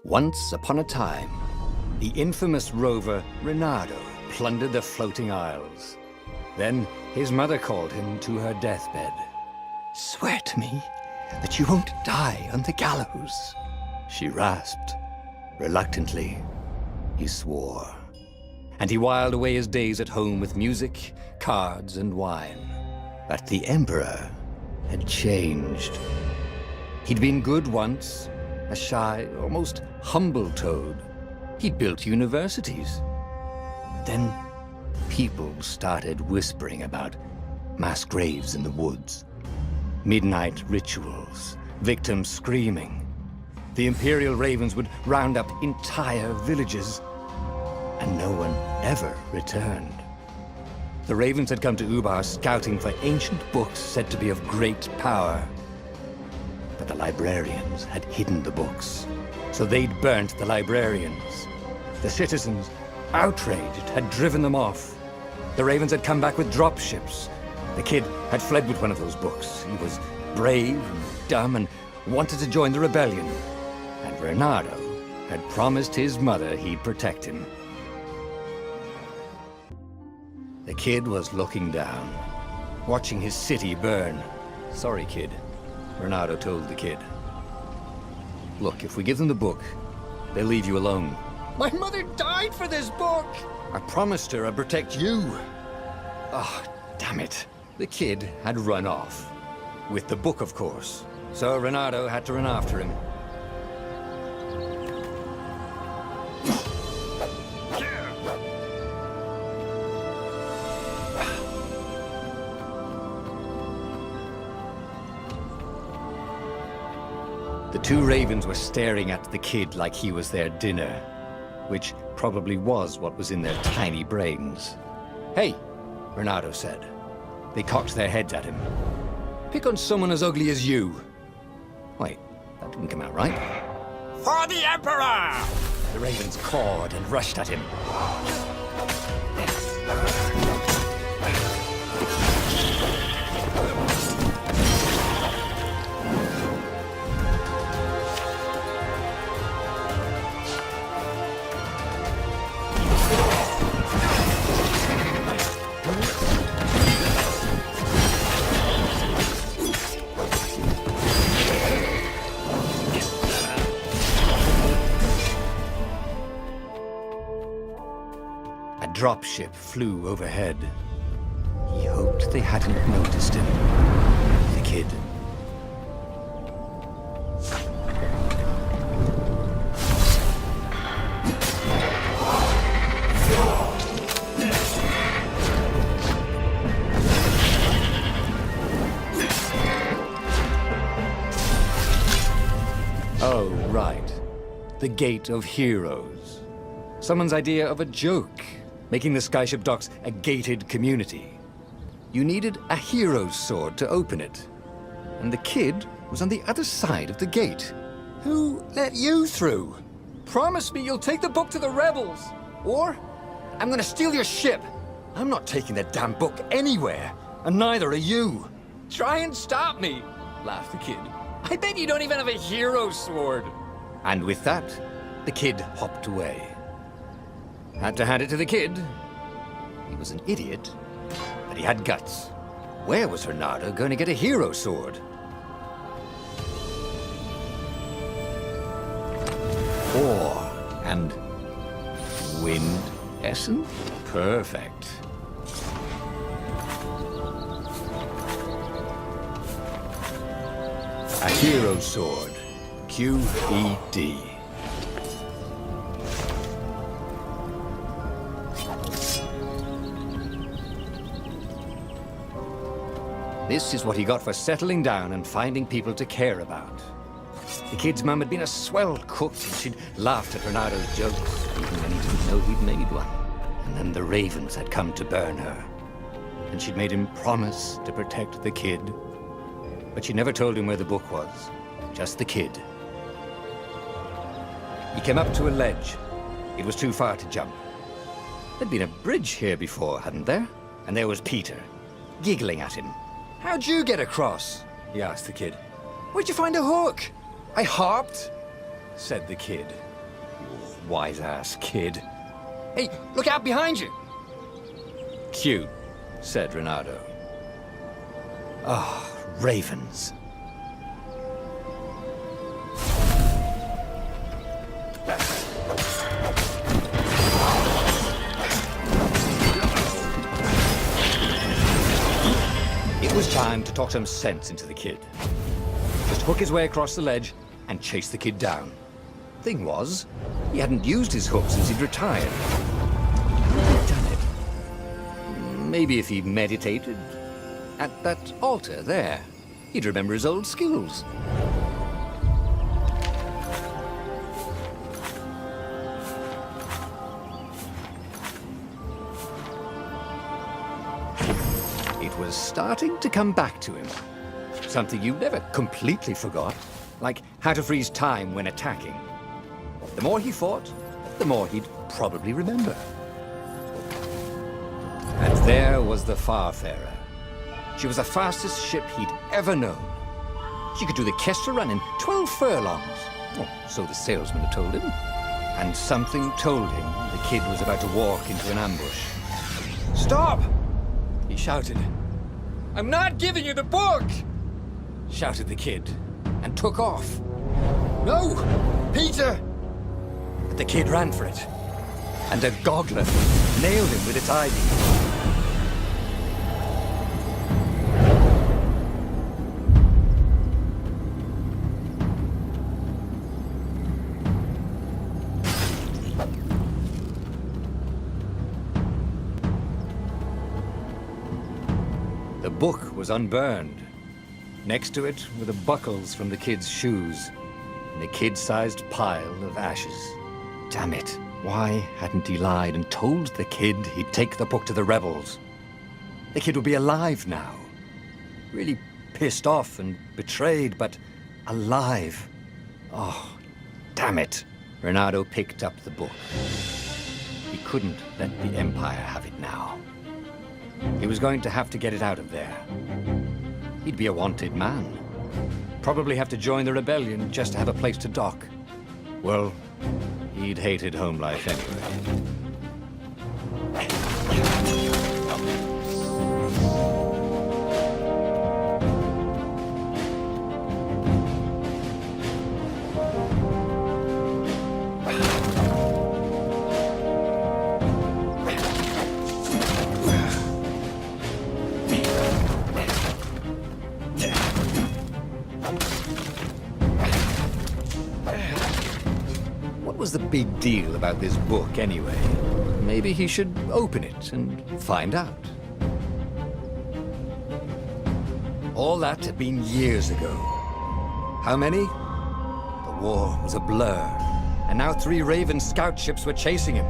Once upon a time, the infamous rover Reynardo plundered the floating isles. Then his mother called him to her deathbed. "Swear to me that you won't die on the gallows," she rasped. Reluctantly, he swore. And he whiled away his days at home with music, cards, and wine. But the Emperor had changed. He'd been good once, a shy, almost humble toad. He'd built universities. Then people started whispering about mass graves in the woods, midnight rituals, victims screaming. The Imperial Ravens would round up entire villages, and no one ever returned. The Ravens had come to Ubar scouting for ancient books said to be of great power. But the librarians had hidden the books, so they'd burnt the librarians. The citizens, outraged, had driven them off. The Ravens had come back with dropships. The kid had fled with one of those books. He was brave and dumb and wanted to join the rebellion. And Reynardo had promised his mother he'd protect him. The kid was looking down, watching his city burn. "Sorry, kid," Reynardo told the kid. "Look, if we give them the book, they'll leave you alone." "My mother died for this book!" "I promised her I'd protect you." "Oh, damn it." The kid had run off. With the book, of course. So Reynardo had to run after him. The two ravens were staring at the kid like he was their dinner, which probably was what was in their tiny brains. "Hey," Reynardo said. They cocked their heads at him. "Pick on someone as ugly as you." Wait, that didn't come out right. "For the Emperor!" The ravens cawed and rushed at him. A dropship flew overhead. He hoped they hadn't noticed him. The kid. Oh, right. The Gate of Heroes. Someone's idea of a joke, making the Skyship docks a gated community. You needed a hero's sword to open it. And the kid was on the other side of the gate. "Who let you through? Promise me you'll take the book to the rebels, or I'm gonna steal your ship." "I'm not taking that damn book anywhere, and neither are you." "Try and stop me," laughed the kid. "I bet you don't even have a hero's sword." And with that, the kid hopped away. Had to hand it to the kid. He was an idiot, but he had guts. Where was Reynardo going to get a hero sword? Ore and wind essence? Perfect. A hero sword. QED. This is what he got for settling down and finding people to care about. The kid's mum had been a swell cook, and she'd laughed at Reynardo's jokes, even when he didn't know he'd made one. And then the ravens had come to burn her. And she'd made him promise to protect the kid. But she never told him where the book was, just the kid. He came up to a ledge. It was too far to jump. There'd been a bridge here before, hadn't there? And there was Peter, giggling at him. "How'd you get across?" he asked the kid. "Where'd you find a hook?" "I hopped," said the kid. wise-ass kid. Hey, look out behind you! Cute, said Renato. Ah, ravens. It was time to talk some sense into the kid. Just hook his way across the ledge and chase the kid down. Thing was, he hadn't used his hook since he'd retired. He'd done it. Maybe if he meditated at that altar there, he'd remember his old skills. It was starting to come back to him. Something you never completely forgot, like how to freeze time when attacking. The more he fought, the more he'd probably remember. And there was the Farfarer. She was the fastest ship he'd ever known. She could do the Kessel run in 12 furlongs. Oh, so the salesman had told him. And something told him the kid was about to walk into an ambush. Stop! He shouted. I'm not giving you the book! Shouted the kid, and took off. No! Peter! But the kid ran for it, and a goggler nailed him with its ivy. The book was unburned. Next to it were the buckles from the kid's shoes, and a kid-sized pile of ashes. Damn it, why hadn't he lied and told the kid he'd take the book to the rebels? The kid would be alive now. Really pissed off and betrayed, but alive. Oh, damn it. Renato picked up the book. He couldn't let the Empire have it now. He was going to have to get it out of there. He'd be a wanted man. Probably have to join the rebellion just to have a place to dock. Well, he'd hated home life anyway. What was the big deal about this book anyway? Maybe he should open it and find out. All that had been years ago. How many? The war was a blur, and now 3 Raven scout ships were chasing him.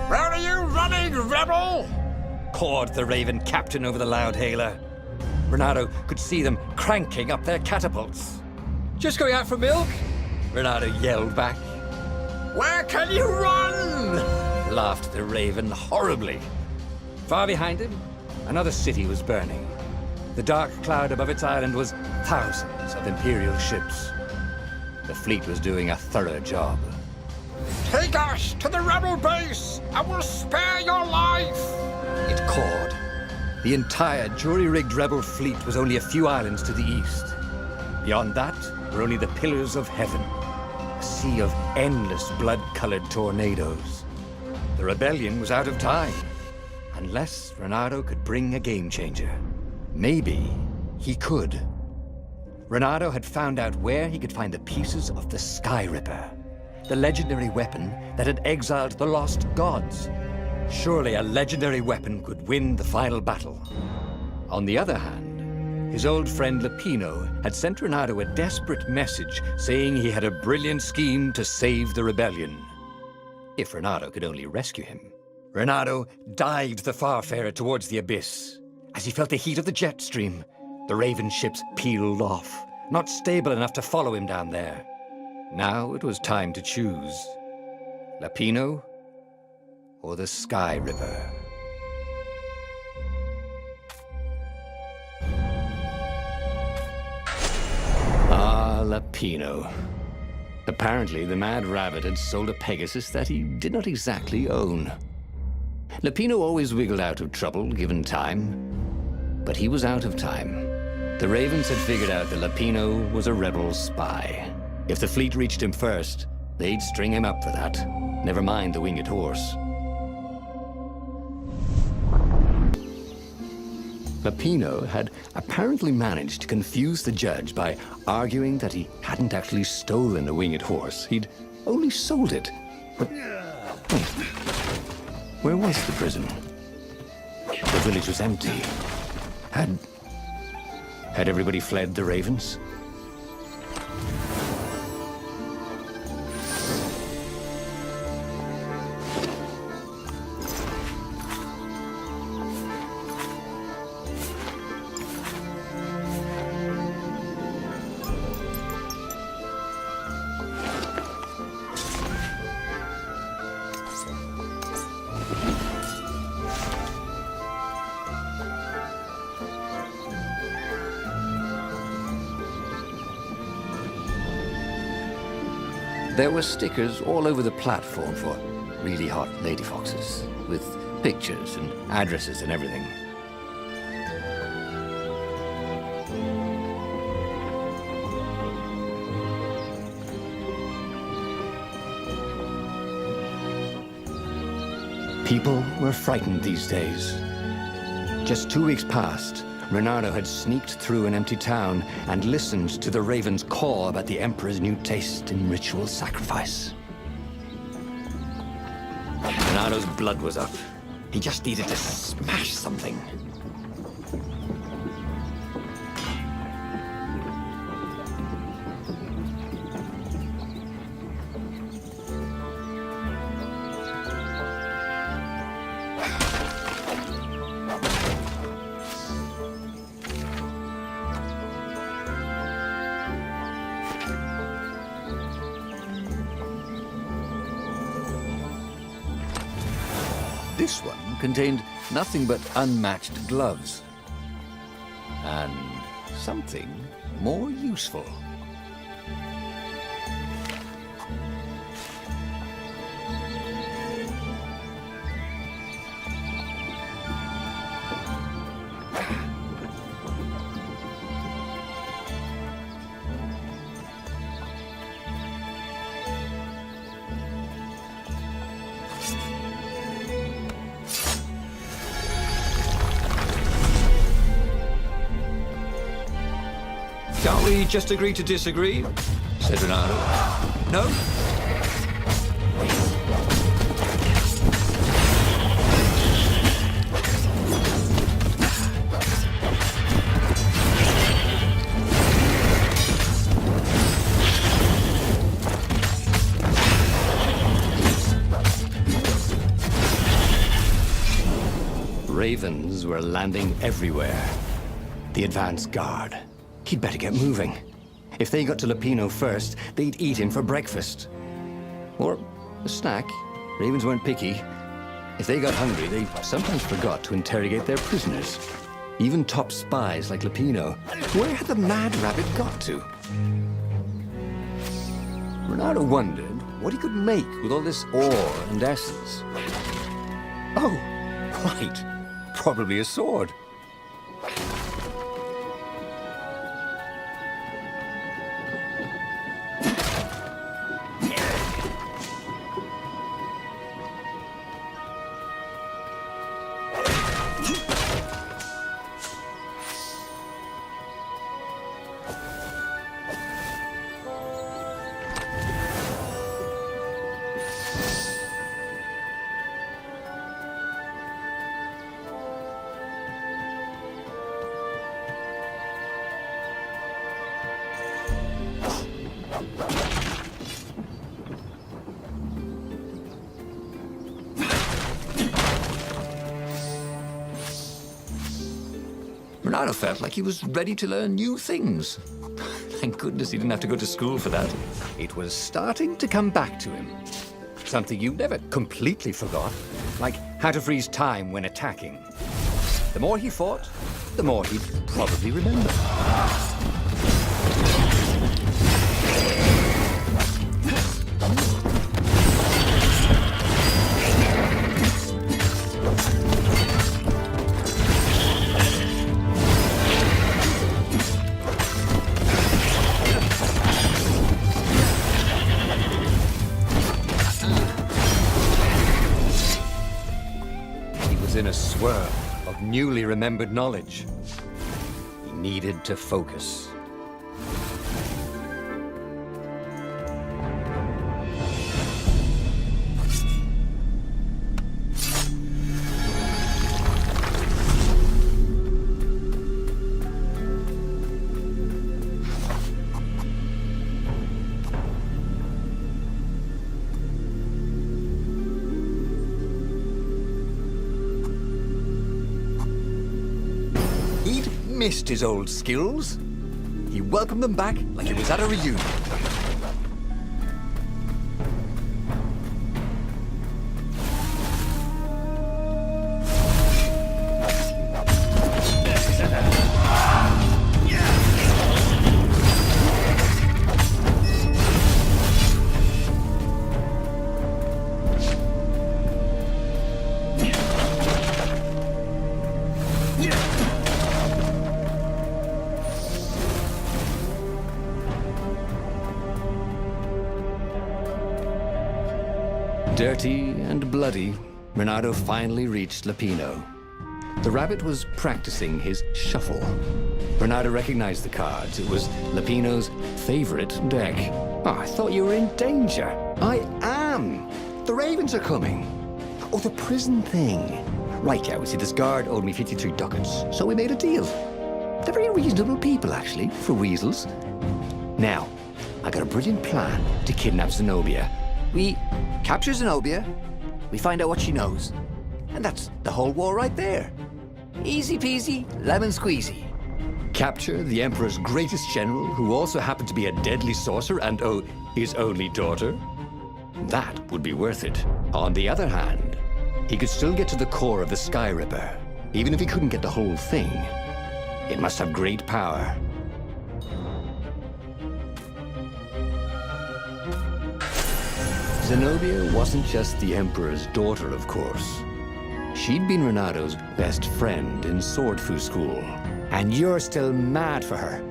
Where are you running, rebel? Cawed the Raven captain over the loud hailer. Renato could see them cranking up their catapults. Just going out for milk? Renato yelled back. Where can you run? Laughed the Raven horribly. Far behind him, another city was burning. The dark cloud above its island was thousands of Imperial ships. The fleet was doing a thorough job. Take us to the rebel base! I will spare your life! It cawed. The entire jury-rigged rebel fleet was only a few islands to the east. Beyond that were only the pillars of heaven. A sea of endless blood-colored tornadoes. The rebellion was out of time. Unless Renato could bring a game-changer. Maybe he could. Renato had found out where he could find the pieces of the Sky Ripper, the legendary weapon that had exiled the lost gods. Surely a legendary weapon could win the final battle. On the other hand, his old friend Lapino had sent Renato a desperate message saying he had a brilliant scheme to save the rebellion. If Renato could only rescue him. Renato dived the Farfarer towards the abyss. As he felt the heat of the jet stream, the Raven ships peeled off, not stable enough to follow him down there. Now it was time to choose. Lapino or the Sky Ripper. Ah, Lapino. Apparently, the Mad Rabbit had sold a Pegasus that he did not exactly own. Lupino always wiggled out of trouble, given time. But he was out of time. The Ravens had figured out that Lupino was a rebel spy. If the fleet reached him first, they'd string him up for that. Never mind the winged horse. Lupino had apparently managed to confuse the judge by arguing that he hadn't actually stolen a winged horse. He'd only sold it. But wait, where was the prison? The village was empty. Had everybody fled the Ravens? There were stickers all over the platform for really hot lady foxes, with pictures and addresses and everything. People were frightened these days. Just 2 weeks past, Reynardo had sneaked through an empty town and listened to the Raven's call about the Emperor's new taste in ritual sacrifice. Reynardo's blood was up. He just needed to smash something. This one contained nothing but unmatched gloves. And something more useful. Can't we just agree to disagree? Said Reynardo. No? Ravens were landing everywhere. The advance guard. He'd better get moving. If they got to Lupino first, they'd eat him for breakfast. Or a snack. Ravens weren't picky. If they got hungry, they sometimes forgot to interrogate their prisoners. Even top spies like Lupino. Where had the Mad Rabbit got to? Reynardo wondered what he could make with all this ore and essence. Oh, right. Probably a sword. Reynardo felt like he was ready to learn new things. Thank goodness he didn't have to go to school for that. It was starting to come back to him. Something you never completely forgot, like how to freeze time when attacking. The more he fought, the more he'd probably remember. in a swirl of newly remembered knowledge. He needed to focus. Missed his old skills. He welcomed them back like it was at a reunion. Dirty and bloody, Renato finally reached Lapino. The rabbit was practicing his shuffle. Renato recognized the cards. It was Lapino's favorite deck. Oh, I thought you were in danger. I am. The ravens are coming. Oh, the prison thing. Right, yeah, see, this guard owed me 53 ducats, so we made a deal. They're very reasonable people, actually, for weasels. Now, I got a brilliant plan to kidnap Zenobia. We capture Zenobia, we find out what she knows, and that's the whole war right there. Easy peasy, lemon squeezy. Capture the Emperor's greatest general, who also happened to be a deadly sorcerer and, oh, his only daughter? That would be worth it. On the other hand, he could still get to the core of the Sky Ripper, even if he couldn't get the whole thing. It must have great power. Zenobia wasn't just the Emperor's daughter, of course. She'd been Renato's best friend in Sword Fu school. And you're still mad for her,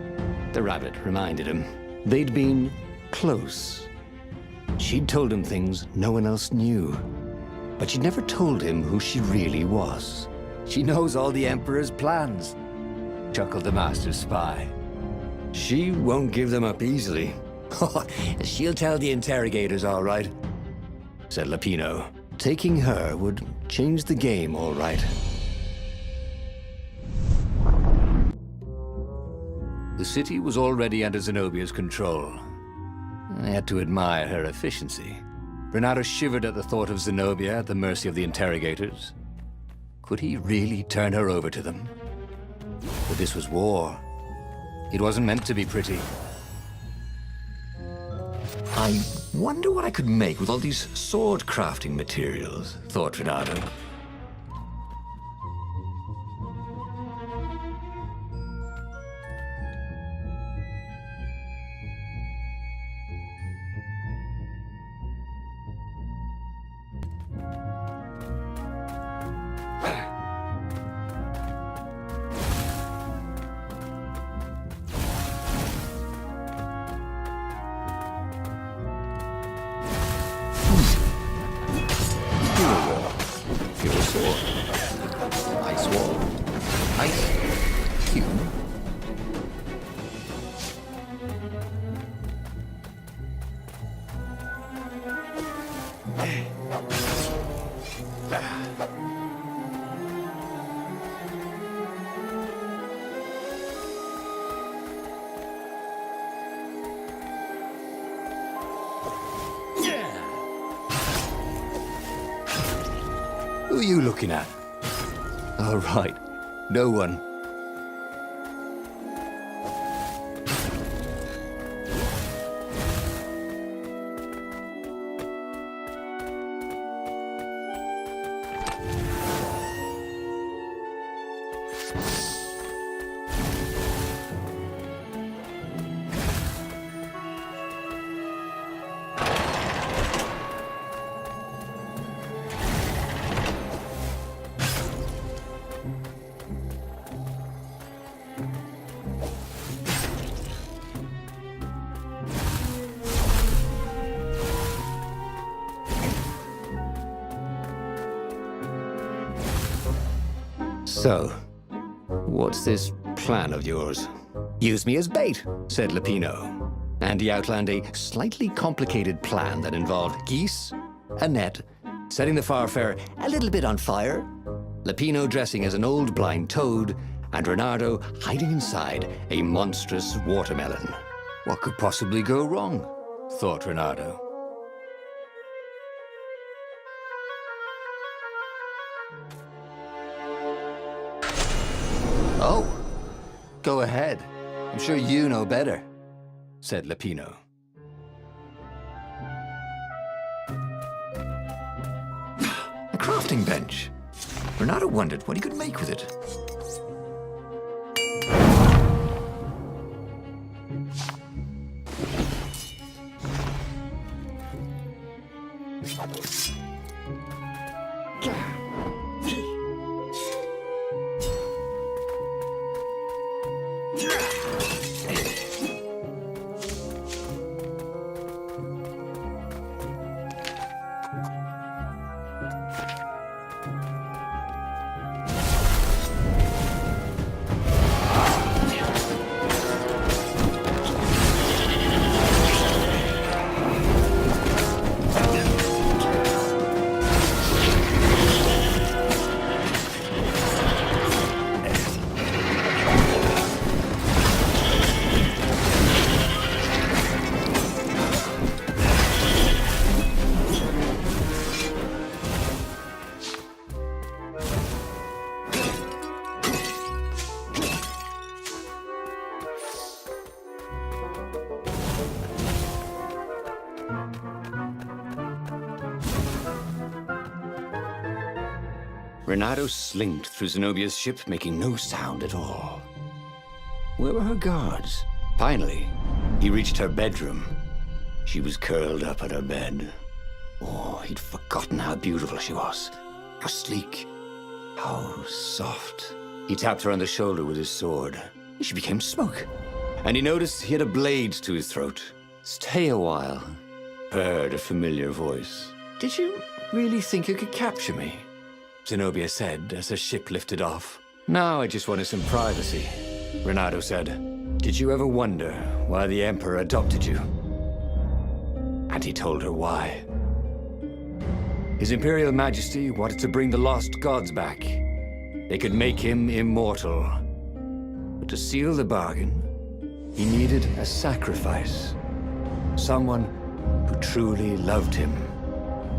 the rabbit reminded him. They'd been close. She'd told him things no one else knew. But she'd never told him who she really was. She knows all the Emperor's plans, chuckled the master spy. She won't give them up easily. She'll tell the interrogators, all right, said Lapino. Taking her would change the game, all right. The city was already under Zenobia's control. I had to admire her efficiency. Renato shivered at the thought of Zenobia at the mercy of the interrogators. Could he really turn her over to them? But this was war. It wasn't meant to be pretty. I wonder what I could make with all these sword crafting materials, thought Renato. Ice wall. Ice cube. Who are you looking at? All right, no one. So, what's this plan of yours? Use me as bait, said Lupino. And he outlined a slightly complicated plan that involved geese, a net, setting the Farfarer a little bit on fire, Lupino dressing as an old blind toad, and Reynardo hiding inside a monstrous watermelon. What could possibly go wrong? Thought Reynardo. Oh, go ahead. I'm sure you know better, said Lupino. A crafting bench. Reynardo wondered what he could make with it. Reynardo slinked through Zenobia's ship, making no sound at all. Where were her guards? Finally, he reached her bedroom. She was curled up on her bed. Oh, he'd forgotten how beautiful she was. How sleek. How soft. He tapped her on the shoulder with his sword. She became smoke. And he noticed he had a blade to his throat. Stay a while. Heard a familiar voice. Did you really think you could capture me? Zenobia said as her ship lifted off. Now I just wanted some privacy, Reynardo said. Did you ever wonder why the Emperor adopted you? And he told her why. His Imperial Majesty wanted to bring the lost gods back. They could make him immortal. But to seal the bargain, he needed a sacrifice. Someone who truly loved him.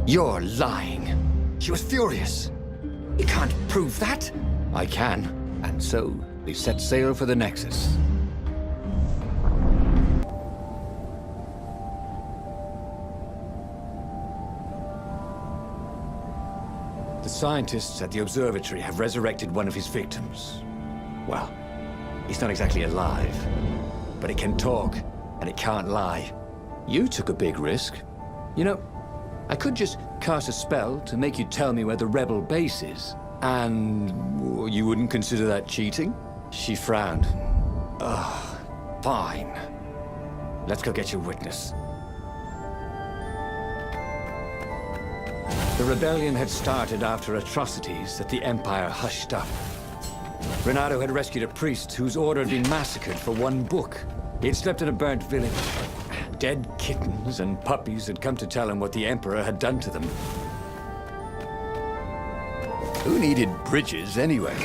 You're lying. She was furious. You can't prove that. I can. And so, they set sail for the Nexus. The scientists at the observatory have resurrected one of his victims. Well, he's not exactly alive, but it can talk, and it can't lie. You took a big risk. You know, I could just cast a spell to make you tell me where the rebel base is. And you wouldn't consider that cheating? She frowned. Ugh, fine. Let's go get your witness. The rebellion had started after atrocities that the Empire hushed up. Reynardo had rescued a priest whose order had been massacred for one book. He had slept in a burnt village. Dead kittens and puppies had come to tell him what the Emperor had done to them. Who needed bridges anyway?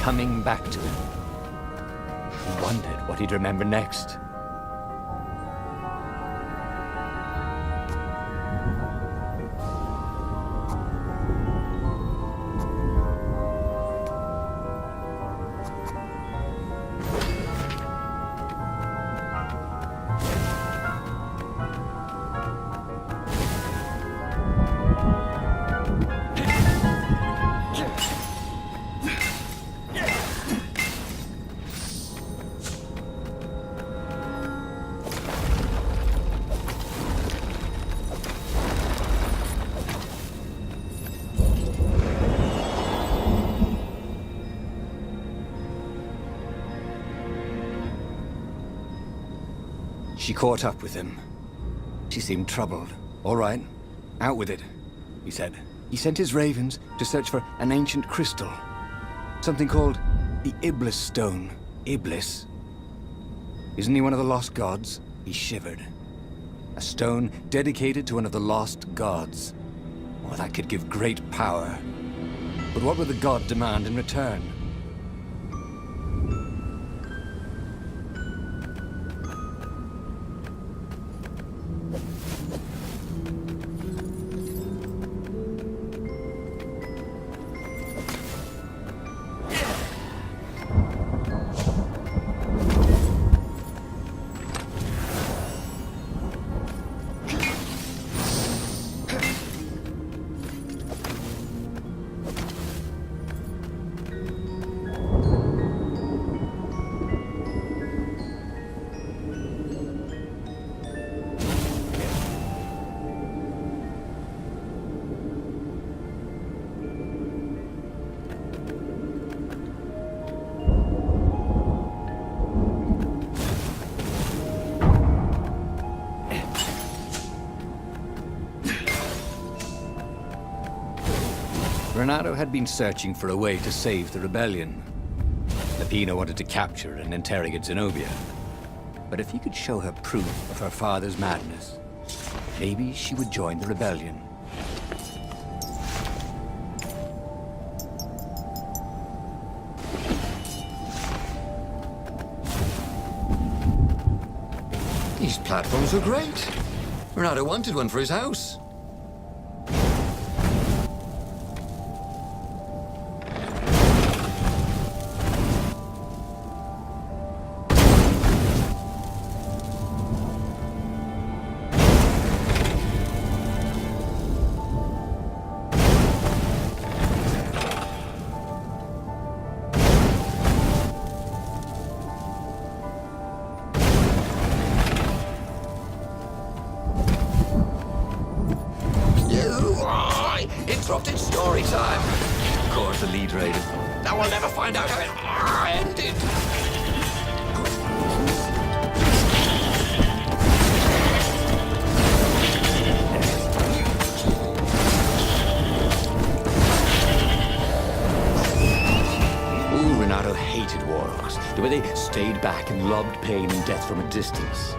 coming back to him. He wondered what he'd remember next. She caught up with him. She seemed troubled. All right, out with it, he said. He sent his ravens to search for an ancient crystal. Something called the Iblis Stone. Iblis? Isn't he one of the lost gods? He shivered. A stone dedicated to one of the lost gods. Oh, that could give great power. But what would the god demand in return? Renato had been searching for a way to save the rebellion. Lapina wanted to capture and interrogate Zenobia. But if he could show her proof of her father's madness, maybe she would join the rebellion. These platforms are great. Renato wanted one for his house. Interrupted story time. Of course, the lead raided. Now we'll never find out how it ended. Ooh, Renato hated warlocks. The way they stayed back and lobbed pain and death from a distance.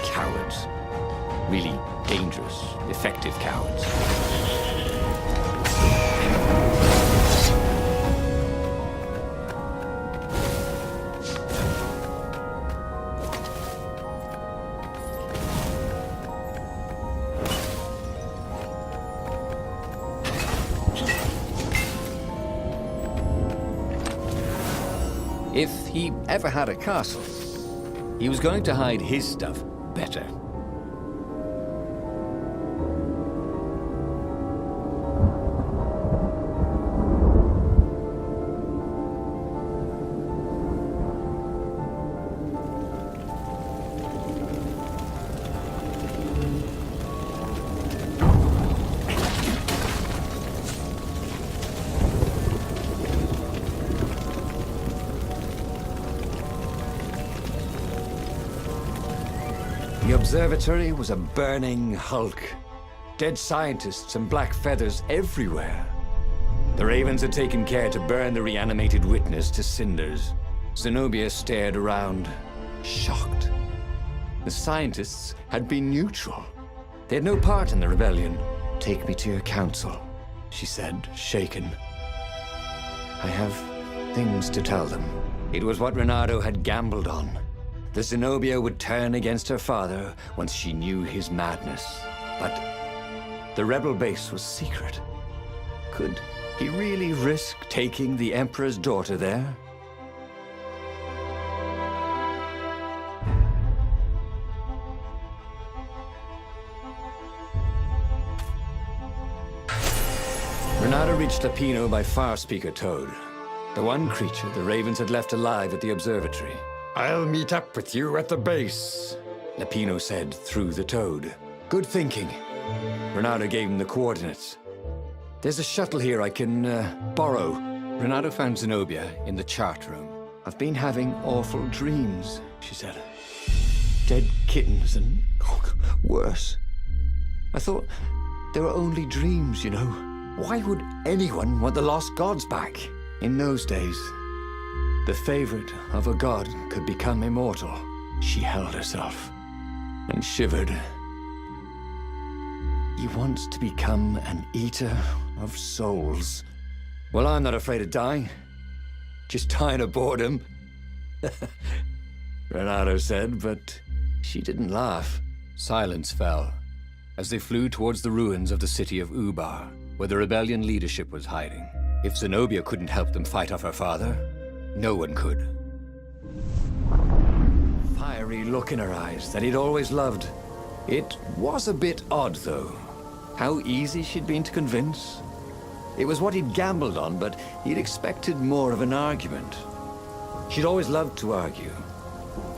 Cowards. Really dangerous, effective cowards. If he ever had a castle, he was going to hide his stuff better. The observatory was a burning hulk. Dead scientists and black feathers everywhere. The ravens had taken care to burn the reanimated witness to cinders. Zenobia stared around, shocked. The scientists had been neutral. They had no part in the rebellion. "Take me to your council," she said, shaken. "I have things to tell them. It was what Renato had gambled on. The Zenobia would turn against her father once she knew his madness. But the rebel base was secret. Could he really risk taking the Emperor's daughter there? Renato reached Lapino by Farspeaker Toad, the one creature the Ravens had left alive at the observatory. I'll meet up with you at the base, Lapino said through the Toad. Good thinking. Renato gave him the coordinates. There's a shuttle here I can, borrow. Renato found Zenobia in the chart room. I've been having awful dreams, she said. Dead kittens and worse. I thought they were only dreams, you know. Why would anyone want the lost gods back? In those days, the favorite of a god could become immortal. She held herself and shivered. He wants to become an eater of souls. Well, I'm not afraid of dying. Just tired of boredom. Renato said, but she didn't laugh. Silence fell as they flew towards the ruins of the city of Ubar, where the rebellion leadership was hiding. If Zenobia couldn't help them fight off her father, no one could. Fiery look in her eyes that he'd always loved. It was a bit odd, though. How easy she'd been to convince. It was what he'd gambled on, but he'd expected more of an argument. She'd always loved to argue.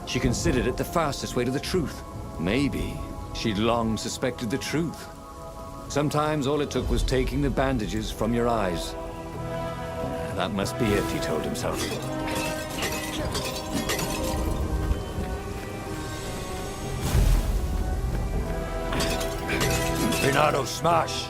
She considered it the fastest way to the truth. Maybe she'd long suspected the truth. Sometimes all it took was taking the bandages from your eyes. That must be it, he told himself. Renato, smash!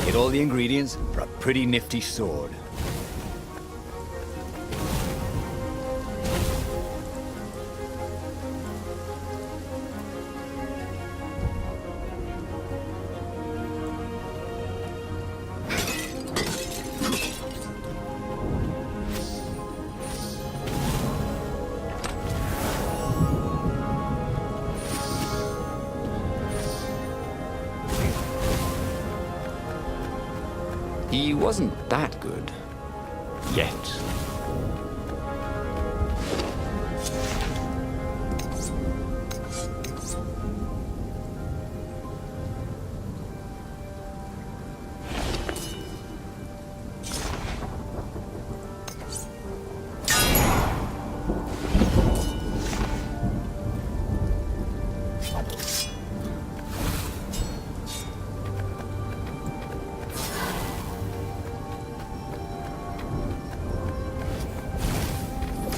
Get all the ingredients for a pretty nifty sword. He wasn't that good. Yet.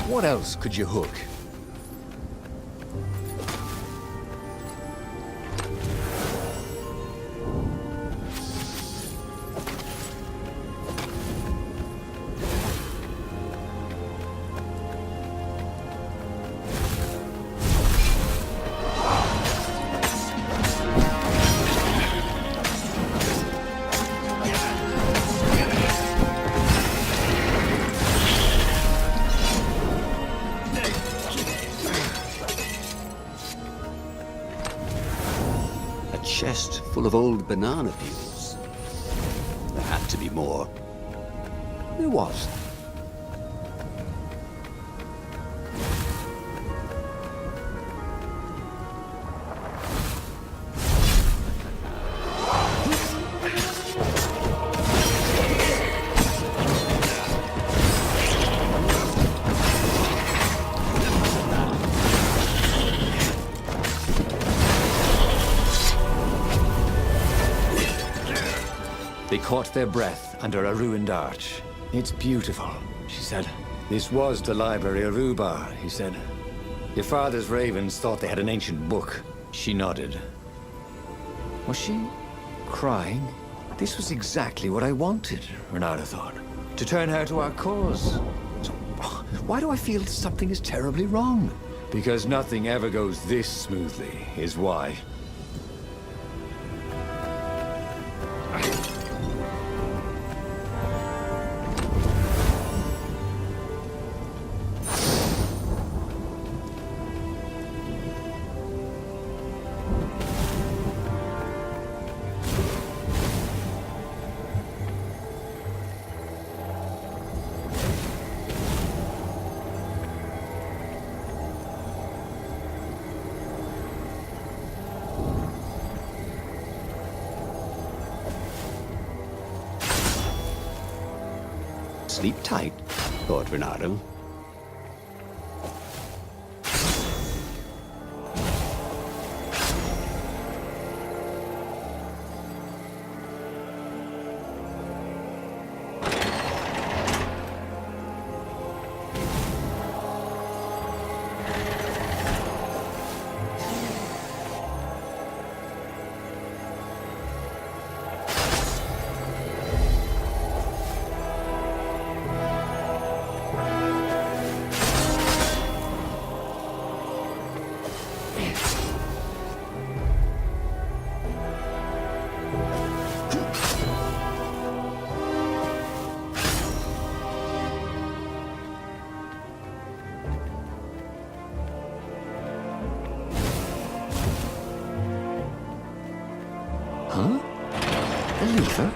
What else could you hook? Chest full of old banana peels. There had to be more. There was. They caught their breath under a ruined arch. "It's beautiful," she said. "This was the library of Ubar," he said. "Your father's ravens thought they had an ancient book." She nodded. Was she crying? This was exactly what I wanted, Renata thought. To turn her to our cause. So, why do I feel something is terribly wrong? Because nothing ever goes this smoothly, is why. Sleep tight, thought Renato. Huh? A lever?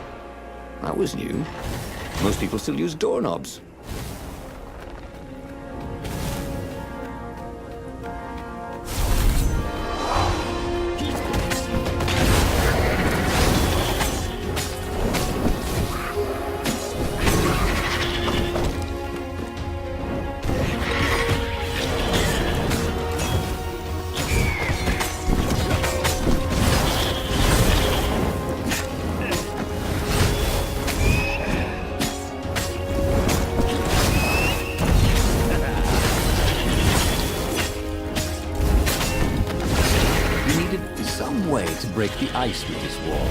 That was new. Most people still use doorknobs. Way to break the ice with this wall,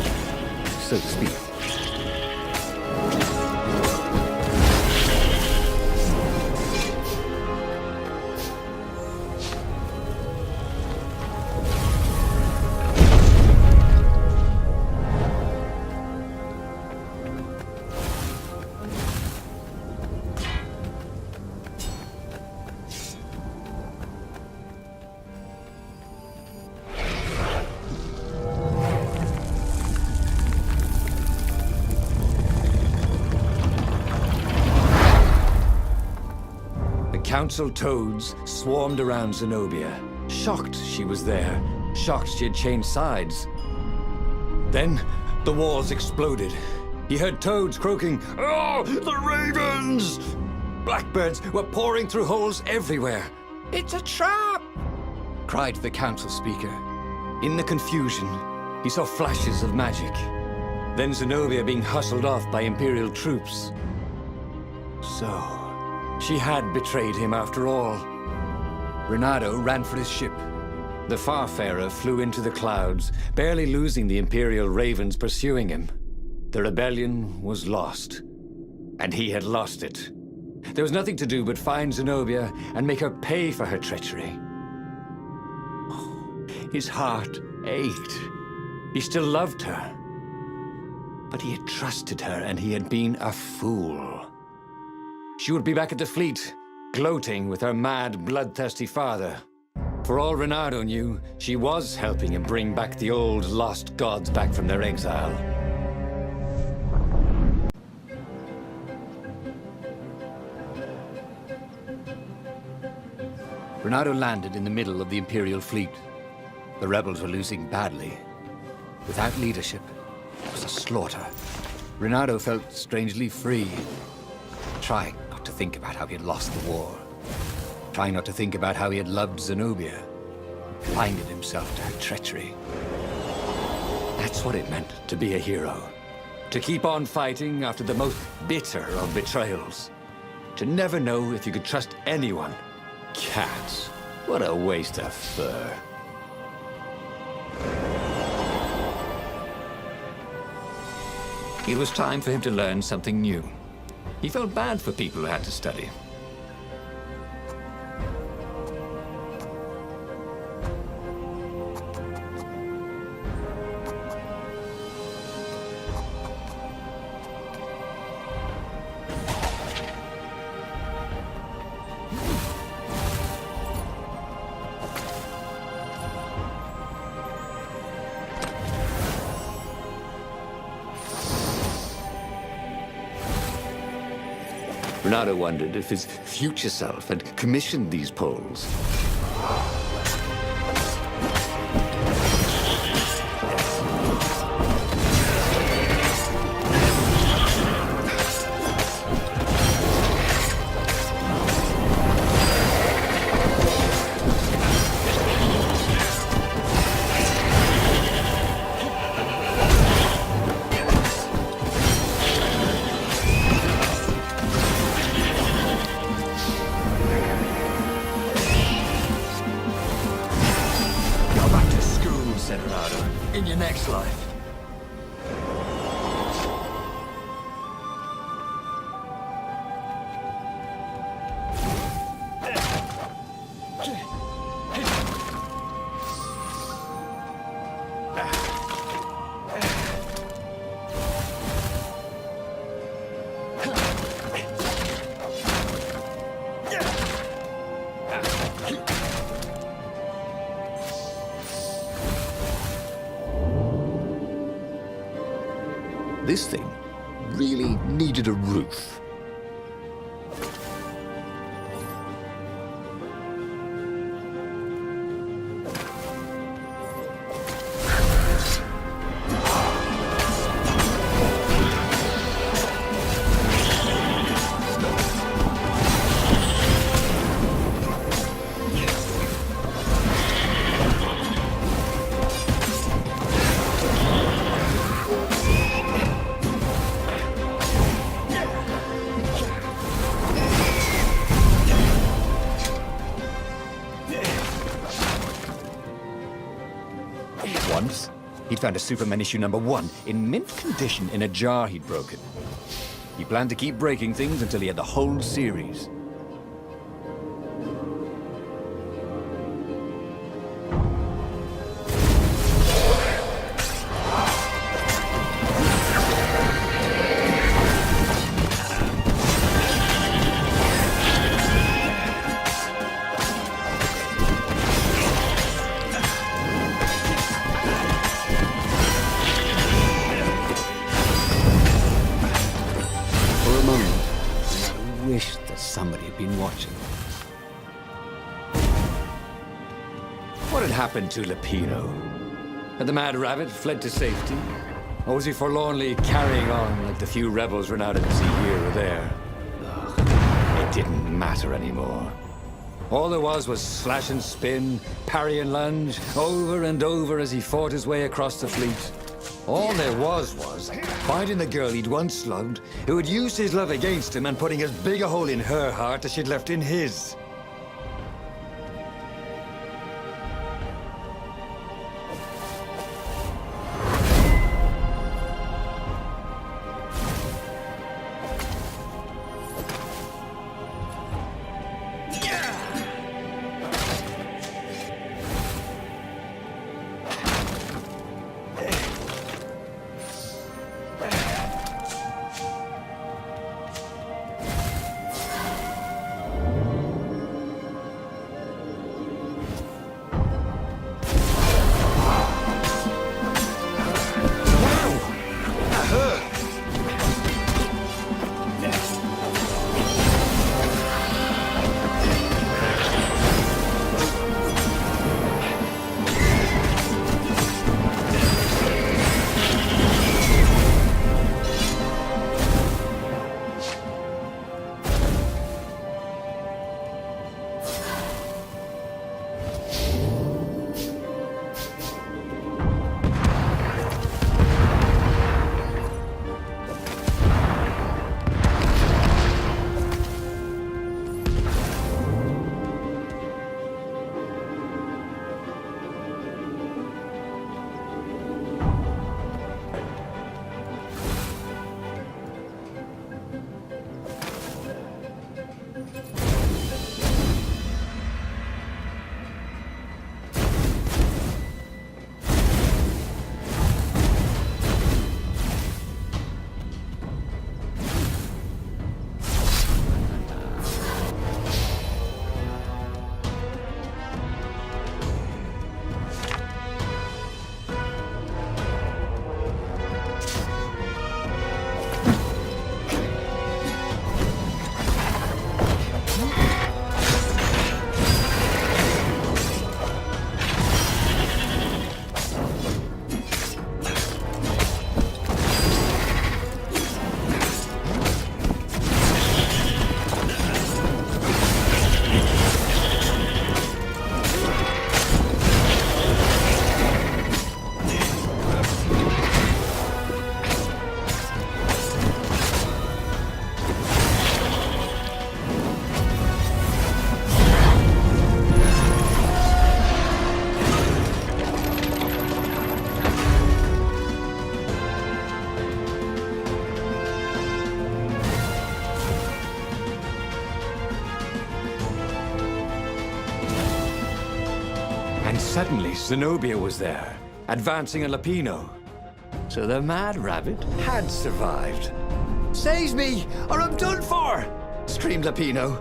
so to speak. Council toads swarmed around Zenobia, shocked she was there, shocked she had changed sides. Then the walls exploded. He heard toads croaking, "Oh, the ravens!" Blackbirds were pouring through holes everywhere. "It's a trap!" cried the council speaker. In the confusion, he saw flashes of magic. Then Zenobia being hustled off by Imperial troops. So, she had betrayed him after all. Renato ran for his ship. The Farfarer flew into the clouds, barely losing the Imperial ravens pursuing him. The rebellion was lost, and he had lost it. There was nothing to do but find Zenobia and make her pay for her treachery. His heart ached. He still loved her. But he had trusted her, and he had been a fool. She would be back at the fleet, gloating with her mad, bloodthirsty father. For all Renato knew, she was helping him bring back the old, lost gods back from their exile. Renato landed in the middle of the Imperial fleet. The rebels were losing badly. Without leadership, it was a slaughter. Renato felt strangely free, trying not to think about how he had lost the war. Trying not to think about how he had loved Zenobia, blinded himself to her treachery. That's what it meant to be a hero. To keep on fighting after the most bitter of betrayals. To never know if you could trust anyone. Cats. What a waste of fur. It was time for him to learn something new. He felt bad for people who had to study. Renato wondered if his future self had commissioned these poles. In your next life. This thing really needed a roof. Once, he'd found a Superman issue #1 in mint condition in a jar he'd broken. He planned to keep breaking things until he had the whole series. Wished that somebody had been watching. What had happened to Lupino? Had the Mad Rabbit fled to safety? Or was he forlornly carrying on like the few rebels Renato could see here or there? Ugh, it didn't matter anymore. All there was slash and spin, parry and lunge, over and over as he fought his way across the fleet. All there was finding the girl he'd once loved, who had used his love against him and putting as big a hole in her heart as she'd left in his. And suddenly, Zenobia was there, advancing a Lapino. So the Mad Rabbit had survived. "Save me, or I'm done for!" screamed Lapino.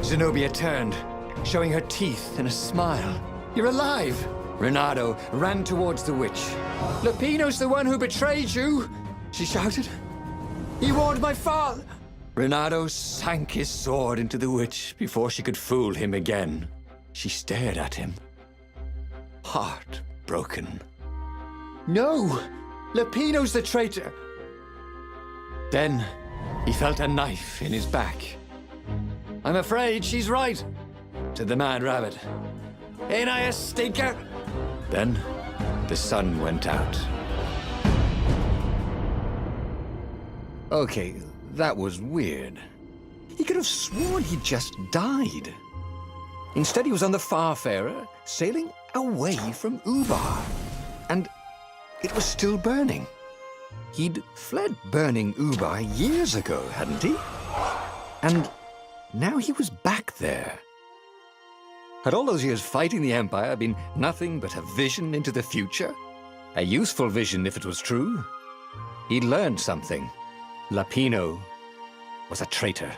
Zenobia turned, showing her teeth in a smile. "You're alive!" Renato ran towards the witch. "Lapino's the one who betrayed you!" she shouted. "He warned my father!" Renato sank his sword into the witch before she could fool him again. She stared at him, heartbroken. "No! Lapino's the traitor!" Then he felt a knife in his back. "I'm afraid she's right," said the Mad Rabbit. "Ain't I a stinker?" Then the sun went out. Okay, that was weird. He could have sworn he just died. Instead, he was on the Farfarer, sailing away from Ubar. And it was still burning. He'd fled burning Ubar years ago, hadn't he? And now he was back there. Had all those years fighting the Empire been nothing but a vision into the future? A useful vision if it was true. He'd learned something. Lapino was a traitor.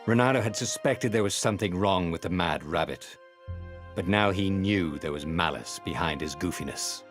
Renato had suspected there was something wrong with the Mad Rabbit. But now he knew there was malice behind his goofiness.